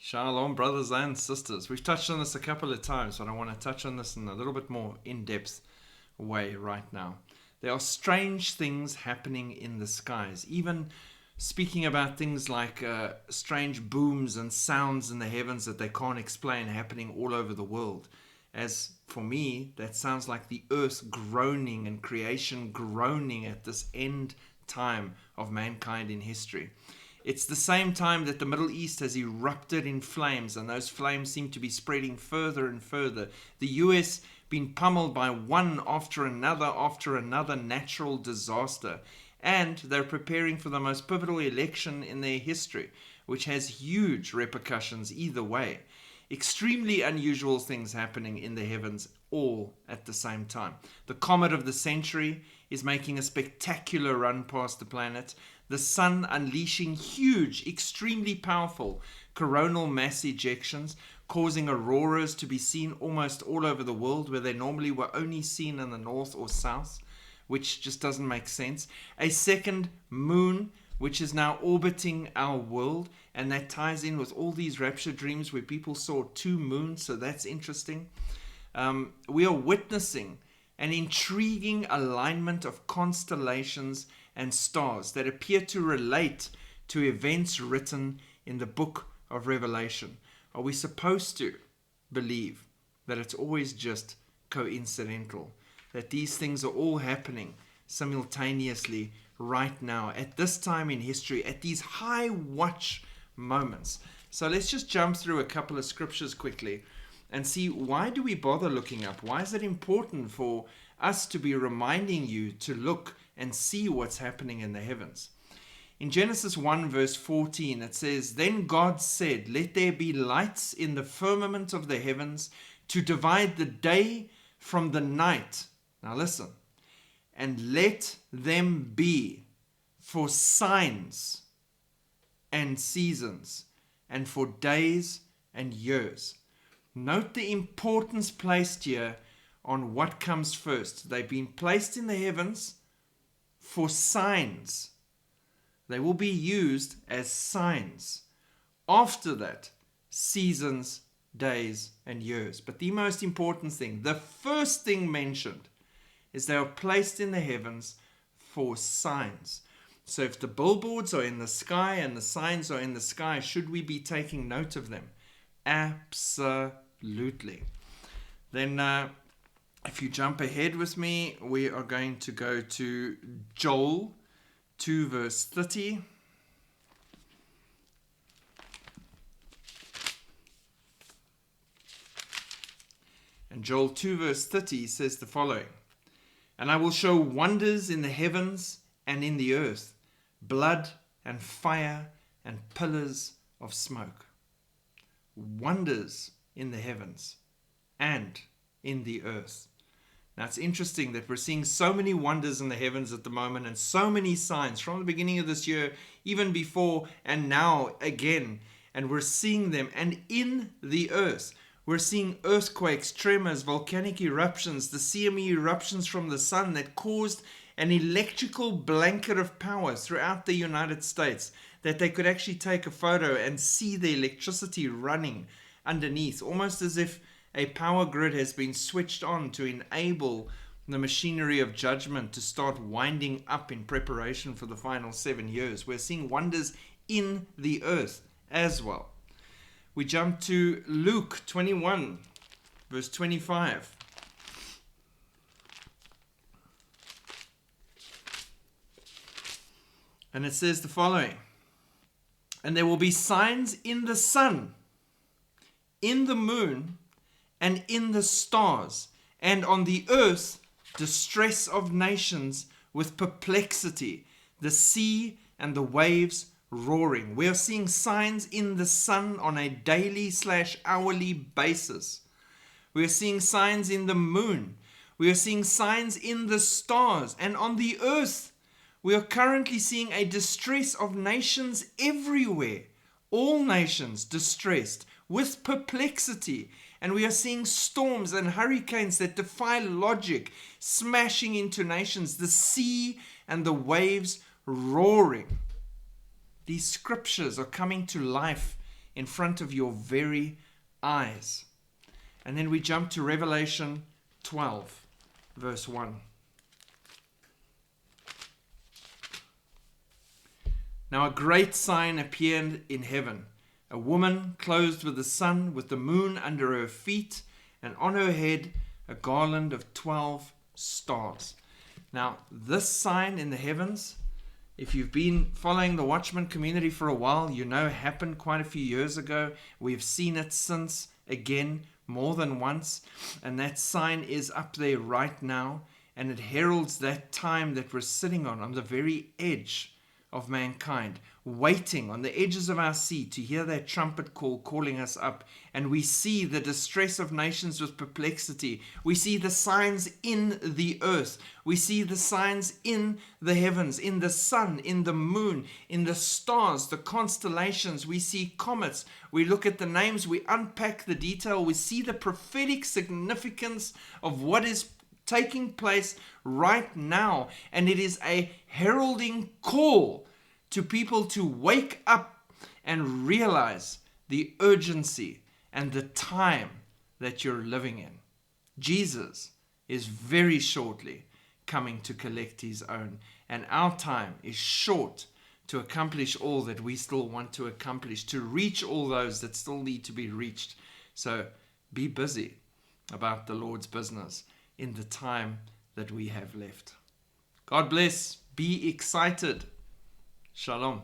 Shalom, brothers and sisters. We've touched on this a couple of times, but I want to touch on this in a little bit more in-depth way right now. There are strange things happening in the skies, even speaking about things like strange booms and sounds in the heavens that they can't explain happening all over the world. As for me, that sounds like the earth groaning and creation groaning at this end time of mankind in history. It's the same time that the Middle East has erupted in flames, and those flames seem to be spreading further and further. The US being pummeled by one after another natural disaster, and they're preparing for the most pivotal election in their history, which has huge repercussions either way. Extremely unusual things happening in the heavens all at the same time. The comet of the century is making a spectacular run past the planet. The sun unleashing huge, extremely powerful coronal mass ejections, causing auroras to be seen almost all over the world where they normally were only seen in the north or south, which just doesn't make sense. A second moon, which is now orbiting our world, and that ties in with all these rapture dreams where people saw two moons, so that's interesting. We are witnessing an intriguing alignment of constellations and stars that appear to relate to events written in the book of Revelation. Are we supposed to believe that it's always just coincidental, that these things are all happening simultaneously right now, at this time in history, at these high watch moments? So let's just jump through a couple of scriptures quickly and see, why do we bother looking up? Why is it important for us to be reminding you to look and see what's happening in the heavens? In Genesis 1 verse 14, it says, "Then God said, let there be lights in the firmament of the heavens to divide the day from the night." Now listen. "And let them be for signs and seasons and for days and years." Note the importance placed here on what comes first. They've been placed in the heavens for signs. They will be used as signs. After that, seasons, days, and years. But the most important thing, the first thing mentioned, is they are placed in the heavens for signs. So if the billboards are in the sky and the signs are in the sky, should we be taking note of them? Absolutely. Then if you jump ahead with me, we are going to go to Joel 2 verse 30. And Joel 2 verse 30 says the following: "And I will show wonders in the heavens and in the earth, blood and fire and pillars of smoke." Wonders in the heavens and in the earth. Now it's interesting that we're seeing so many wonders in the heavens at the moment, and so many signs from the beginning of this year, even before and now again, and we're seeing them. And in the earth, we're seeing earthquakes, tremors, volcanic eruptions, the CME eruptions from the sun that caused an electrical blanket of power throughout the United States, that they could actually take a photo and see the electricity running underneath, almost as if a power grid has been switched on to enable the machinery of judgment to start winding up in preparation for the final 7 years. We're seeing wonders in the earth as well. We jump to Luke 21, verse 25. And it says the following: "And there will be signs in the sun, in the moon, and in the stars, and on the earth distress of nations with perplexity, the sea and the waves roaring." We are seeing signs in the sun on a daily/hourly basis. We are seeing signs in the moon. We are seeing signs in the stars. And on the earth, we are currently seeing a distress of nations everywhere. All nations distressed with perplexity. And we are seeing storms and hurricanes that defy logic, smashing into nations, the sea and the waves roaring. These scriptures are coming to life in front of your very eyes. And then we jump to Revelation 12, verse 1. Now a great sign appeared in heaven, a woman clothed with the sun, with the moon under her feet, and on her head a garland of 12 stars. Now, this sign in the heavens, if you've been following the Watchman community for a while, you know it happened quite a few years ago. We've seen it since, again, more than once. And that sign is up there right now. And it heralds that time that we're sitting on the very edge of mankind, waiting on the edges of our seat to hear that trumpet call calling us up. And we see the distress of nations with perplexity. We see the signs in the earth. We see the signs in the heavens, in the sun, in the moon, in the stars, the constellations. We see comets. We look at the names. We unpack the detail. We see the prophetic significance of what is taking place right now. And it is a heralding call to people to wake up and realize the urgency and the time that you're living in. Jesus is very shortly coming to collect his own, and our time is short to accomplish all that we still want to accomplish, to reach all those that still need to be reached. So be busy about the Lord's business in the time that we have left. God bless. Be excited. Shalom.